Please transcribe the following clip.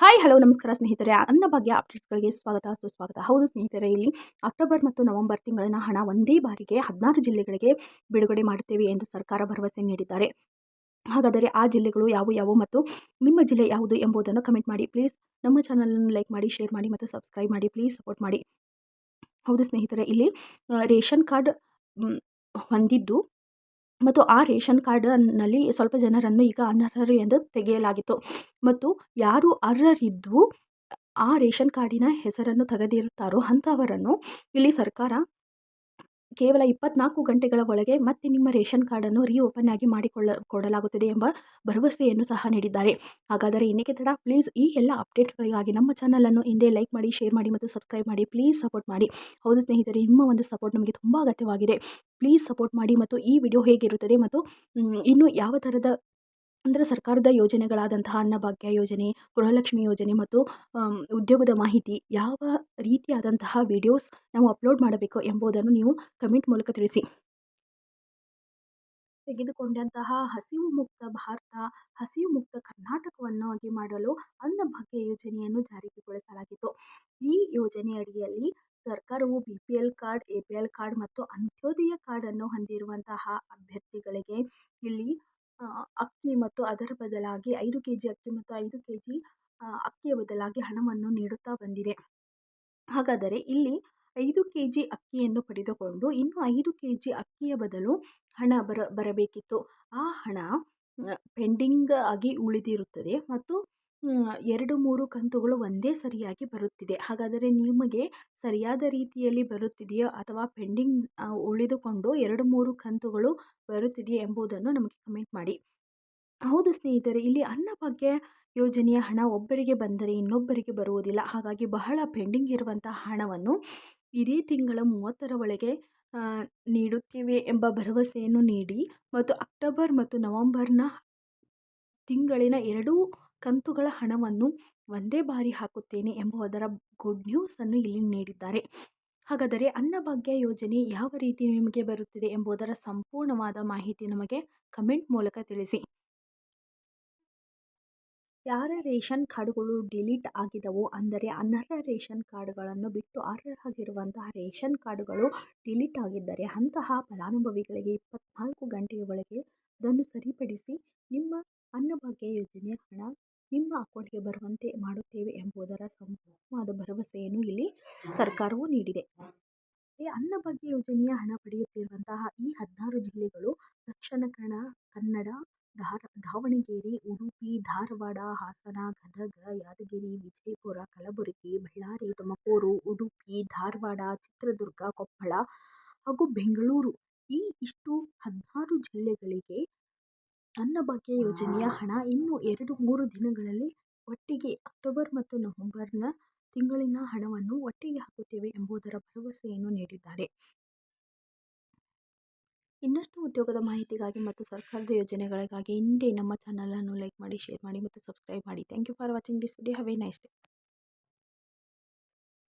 Hi hello ನಮಸ್ಕಾರ ಸ್ನೇಹಿತರೆ, ಅನ್ನಭಾಗ್ಯ ಅಪ್ಡೇಟ್ಸ್ಗಳಿಗೆ ಸ್ವಾಗತ ಸುಸ್ವಾಗತ. ಹೌದು ಸ್ನೇಹಿತರೆ, ಇಲ್ಲಿ ಅಕ್ಟೋಬರ್ ಮತ್ತು ನವೆಂಬರ್ ತಿಂಗಳಿನ ಹಣ ಒಂದೇ ಬಾರಿಗೆ 16 ಜಿಲ್ಲೆಗಳಿಗೆ ಬಿಡುಗಡೆ ಮಾಡುತ್ತೇವೆ ಎಂದು ಸರ್ಕಾರ ಭರವಸೆ ನೀಡಿದ್ದಾರೆ. ಹಾಗಾದರೆ ಆ ಜಿಲ್ಲೆಗಳು ಯಾವುವು ಮತ್ತು ನಿಮ್ಮ ಜಿಲ್ಲೆ ಯಾವುದು ಎಂಬುದನ್ನು ಕಮೆಂಟ್ ಮಾಡಿ. ಪ್ಲೀಸ್ ನಮ್ಮ ಚಾನಲನ್ನು ಲೈಕ್ ಮಾಡಿ, ಶೇರ್ ಮಾಡಿ ಮತ್ತು ಸಬ್ಸ್ಕ್ರೈಬ್ ಮಾಡಿ. ಪ್ಲೀಸ್ ಸಪೋರ್ಟ್ ಮಾಡಿ. ಹೌದು ಸ್ನೇಹಿತರೆ, ಇಲ್ಲಿ ರೇಷನ್ ಕಾರ್ಡ್ ಹೊಂದಿದ್ದು ಮತ್ತು ಆ ರೇಷನ್ ಕಾರ್ಡ್ನಲ್ಲಿ ಸ್ವಲ್ಪ ಜನರನ್ನು ಈಗ ಅನರ್ಹರು ಎಂದು ತೆಗೆಯಲಾಗಿತ್ತು. ಮತ್ತು ಯಾರು ಅರ್ಹರಿದ್ದು ಆ ರೇಷನ್ ಕಾರ್ಡಿನ ಹೆಸರನ್ನು ತೆಗೆದಿರುತ್ತಾರೋ ಅಂಥವರನ್ನು ಇಲ್ಲಿ ಸರ್ಕಾರ ಕೇವಲ 24 ಗಂಟೆಗಳ ಒಳಗೆ ಮತ್ತೆ ನಿಮ್ಮ ರೇಷನ್ ಕಾರ್ಡನ್ನು ರೀಓಪನ್ ಆಗಿ ಕೊಡಲಾಗುತ್ತದೆ ಎಂಬ ಭರವಸೆಯನ್ನು ಸಹ ನೀಡಿದ್ದಾರೆ. ಹಾಗಾದರೆ ಇನ್ನೇಕೆ ತಡ, ಪ್ಲೀಸ್ ಈ ಎಲ್ಲ ಅಪ್ಡೇಟ್ಸ್ಗಳಿಗಾಗಿ ನಮ್ಮ ಚಾನಲನ್ನು ಹಿಂದೆ ಲೈಕ್ ಮಾಡಿ, ಶೇರ್ ಮಾಡಿ ಮತ್ತು ಸಬ್ಸ್ಕ್ರೈಬ್ ಮಾಡಿ. ಪ್ಲೀಸ್ ಸಪೋರ್ಟ್ ಮಾಡಿ. ಹೌದು ಸ್ನೇಹಿತರೆ, ನಿಮ್ಮ ಒಂದು ಸಪೋರ್ಟ್ ನಮಗೆ ತುಂಬ ಅಗತ್ಯವಾಗಿದೆ. ಪ್ಲೀಸ್ ಸಪೋರ್ಟ್ ಮಾಡಿ. ಮತ್ತು ಈ ವಿಡಿಯೋ ಹೇಗಿರುತ್ತದೆ ಮತ್ತು ಇನ್ನು ಯಾವ ಥರದ ಅಂದರೆ ಸರ್ಕಾರದ ಯೋಜನೆಗಳಾದಂತಹ ಅನ್ನಭಾಗ್ಯ ಯೋಜನೆ, ಗೃಹಲಕ್ಷ್ಮಿ ಯೋಜನೆ ಮತ್ತು ಉದ್ಯೋಗದ ಮಾಹಿತಿ ಯಾವ ರೀತಿಯಾದಂತಹ ವಿಡಿಯೋಸ್ ನಾವು ಅಪ್ಲೋಡ್ ಮಾಡಬೇಕು ಎಂಬುದನ್ನು ನೀವು ಕಮೆಂಟ್ ಮೂಲಕ ತಿಳಿಸಿ. ತೆಗೆದುಕೊಂಡಂತಹ ಹಸಿವು ಮುಕ್ತ ಭಾರತ, ಹಸಿವು ಮುಕ್ತ ಕರ್ನಾಟಕವನ್ನಾಗಿ ಮಾಡಲು ಅನ್ನಭಾಗ್ಯ ಯೋಜನೆಯನ್ನು ಜಾರಿಗೊಳಿಸಲಾಗಿತ್ತು. ಈ ಯೋಜನೆ ಅಡಿಯಲ್ಲಿ ಸರ್ಕಾರವು BPL ಕಾರ್ಡ್, APL ಕಾರ್ಡ್ ಮತ್ತು ಅಂತ್ಯೋದಯ ಕಾರ್ಡನ್ನು ಹೊಂದಿರುವಂತಹ ಅಭ್ಯರ್ಥಿಗಳಿಗೆ ಇಲ್ಲಿ ಅಕ್ಕಿ ಮತ್ತು ಅದರ ಬದಲಾಗಿ 5 kg ಅಕ್ಕಿ ಮತ್ತು 5 kg ಅಕ್ಕಿಯ ಬದಲಾಗಿ ಹಣವನ್ನು ನೀಡುತ್ತಾ ಬಂದಿದೆ. ಹಾಗಾದರೆ ಇಲ್ಲಿ 5 kg ಅಕ್ಕಿಯನ್ನು ಪಡೆದುಕೊಂಡು ಇನ್ನು 5 kg ಅಕ್ಕಿಯ ಬದಲು ಹಣ ಬರಬೇಕಿತ್ತು. ಆ ಹಣ ಪೆಂಡಿಂಗ್ ಆಗಿ ಉಳಿದಿರುತ್ತದೆ ಮತ್ತು 2-3 ಕಂತುಗಳು ಒಂದೇ ಸರಿಯಾಗಿ ಬರುತ್ತಿದೆ. ಹಾಗಾದರೆ ನಿಮಗೆ ಸರಿಯಾದ ರೀತಿಯಲ್ಲಿ ಬರುತ್ತಿದೆಯೋ ಅಥವಾ ಪೆಂಡಿಂಗ್ ಉಳಿದುಕೊಂಡು 2-3 ಕಂತುಗಳು ಬರುತ್ತಿದೆಯೇ ಎಂಬುದನ್ನು ನಮಗೆ ಕಮೆಂಟ್ ಮಾಡಿ. ಹೌದು ಸ್ನೇಹಿತರೆ, ಇಲ್ಲಿ ಅನ್ನಭಾಗ್ಯ ಯೋಜನೆಯ ಹಣ ಒಬ್ಬರಿಗೆ ಬಂದರೆ ಇನ್ನೊಬ್ಬರಿಗೆ ಬರುವುದಿಲ್ಲ. ಹಾಗಾಗಿ ಬಹಳ ಪೆಂಡಿಂಗ್ ಇರುವಂತಹ ಹಣವನ್ನು ಇದೇ ತಿಂಗಳ 30ರ ಒಳಗೆ ನೀಡುತ್ತೇವೆ ಎಂಬ ಭರವಸೆಯನ್ನು ನೀಡಿ ಮತ್ತು ಅಕ್ಟೋಬರ್ ಮತ್ತು ನವೆಂಬರ್ನ ತಿಂಗಳಿನ 2 ಕಂತುಗಳ ಹಣವನ್ನು ಒಂದೇ ಬಾರಿ ಹಾಕುತ್ತೇನೆ ಎಂಬುದರ ಗುಡ್ ನ್ಯೂಸನ್ನು ಇಲ್ಲಿ ನೀಡಿದ್ದಾರೆ. ಹಾಗಾದರೆ ಅನ್ನಭಾಗ್ಯ ಯೋಜನೆ ಯಾವ ರೀತಿ ನಿಮಗೆ ಬರುತ್ತಿದೆ ಎಂಬುದರ ಸಂಪೂರ್ಣವಾದ ಮಾಹಿತಿ ನಮಗೆ ಕಮೆಂಟ್ ಮೂಲಕ ತಿಳಿಸಿ. ಯಾರ ರೇಷನ್ ಕಾರ್ಡ್ಗಳು ಡಿಲೀಟ್ ಆಗಿದವೋ, ಅಂದರೆ ಅನರ್ಹ ರೇಷನ್ ಕಾರ್ಡ್ಗಳನ್ನು ಬಿಟ್ಟು ಅರ್ಹರಾಗಿರುವಂತಹ ರೇಷನ್ ಕಾರ್ಡ್ಗಳು ಡಿಲೀಟ್ ಆಗಿದ್ದರೆ ಅಂತಹ ಫಲಾನುಭವಿಗಳಿಗೆ 24 ಗಂಟೆಯ ಒಳಗೆ ಅದನ್ನು ಸರಿಪಡಿಸಿ ನಿಮ್ಮ ಅನ್ನಭಾಗ್ಯ ಯೋಜನೆಯ ಹಣ ನಿಮ್ಮ ಅಕೌಂಟ್ಗೆ ಬರುವಂತೆ ಮಾಡುತ್ತೇವೆ ಎಂಬುದರ ಸಂಪೂರ್ಣವಾದ ಭರವಸೆಯನ್ನು ಇಲ್ಲಿ ಸರ್ಕಾರವು ನೀಡಿದೆ. ಅನ್ನಭಾಗ್ಯ ಯೋಜನೆಯ ಹಣ ಪಡೆಯುತ್ತಿರುವಂತಹ ಈ 16 ಜಿಲ್ಲೆಗಳು ದಕ್ಷಿಣ ಕನ್ನಡ, ದಾವಣಗೆರೆ, ಉಡುಪಿ, ಧಾರವಾಡ, ಹಾಸನ, ಗದಗ, ಯಾದಗಿರಿ, ವಿಜಯಪುರ, ಕಲಬುರಗಿ, ಬಳ್ಳಾರಿ, ತುಮಕೂರು, ಉಡುಪಿ, ಧಾರವಾಡ, ಚಿತ್ರದುರ್ಗ, ಕೊಪ್ಪಳ ಹಾಗೂ ಬೆಂಗಳೂರು. ಇಷ್ಟು 16 ಜಿಲ್ಲೆಗಳಿಗೆ ಅನ್ನಭಾಗ್ಯ ಯೋಜನೆಯ ಹಣ ಇನ್ನು 2-3 ದಿನಗಳಲ್ಲಿ ಒಟ್ಟಿಗೆ ಅಕ್ಟೋಬರ್ ಮತ್ತು ನವೆಂಬರ್ನ ತಿಂಗಳಿನ ಹಣವನ್ನು ಒಟ್ಟಿಗೆ ಹಾಕುತ್ತೇವೆ ಎಂಬುದರ ಭರವಸೆಯನ್ನು ನೀಡಿದ್ದಾರೆ. ಇನ್ನಷ್ಟು ಉದ್ಯೋಗದ ಮಾಹಿತಿಗಾಗಿ ಮತ್ತು ಸರ್ಕಾರದ ಯೋಜನೆಗಳಿಗಾಗಿ ಹಿಂದೆ ನಮ್ಮ ಚಾನಲನ್ನು ಲೈಕ್ ಮಾಡಿ, ಶೇರ್ ಮಾಡಿ ಮತ್ತು ಸಬ್ಸ್ಕ್ರೈಬ್ ಮಾಡಿ. Thank you for watching this video. Have a nice day.